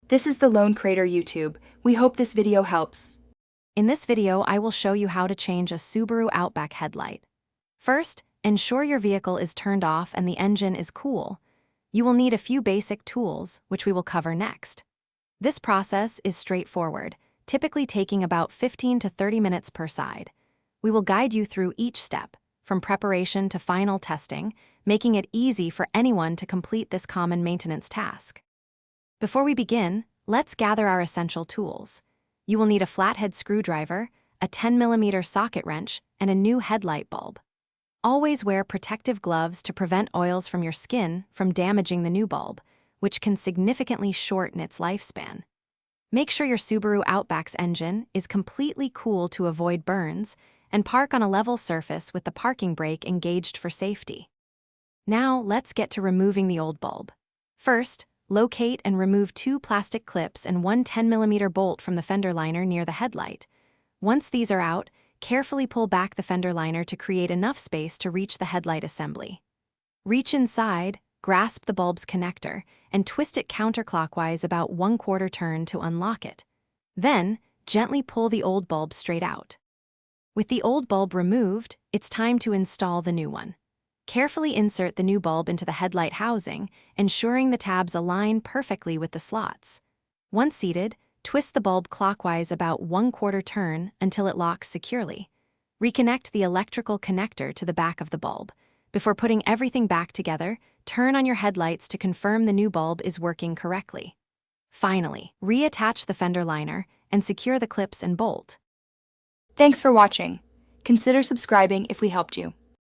This is the Lone Crater YouTube. We hope this video helps. In this video, I will show you how to change a Subaru Outback headlight. First, ensure your vehicle is turned off and the engine is cool. You will need a few basic tools, which we will cover next. This process is straightforward, typically taking about 15 to 30 minutes per side. We will guide you through each step, from preparation to final testing, making it easy for anyone to complete this common maintenance task. Before we begin, let's gather our essential tools. You will need a flathead screwdriver, a 10mm socket wrench, and a new headlight bulb. Always wear protective gloves to prevent oils from your skin from damaging the new bulb, which can significantly shorten its lifespan. Make sure your Subaru Outback's engine is completely cool to avoid burns, and park on a level surface with the parking brake engaged for safety. Now, let's get to removing the old bulb. First, locate and remove 2 plastic clips and one 10mm bolt from the fender liner near the headlight. Once these are out, carefully pull back the fender liner to create enough space to reach the headlight assembly. Reach inside, grasp the bulb's connector, and twist it counterclockwise about 1/4 turn to unlock it. Then, gently pull the old bulb straight out. With the old bulb removed, it's time to install the new one. Carefully insert the new bulb into the headlight housing, ensuring the tabs align perfectly with the slots. Once seated, twist the bulb clockwise about 1/4 turn until it locks securely. Reconnect the electrical connector to the back of the bulb. Before putting everything back together, turn on your headlights to confirm the new bulb is working correctly. Finally, reattach the fender liner and secure the clips and bolt. Thanks for watching. Consider subscribing if we helped you.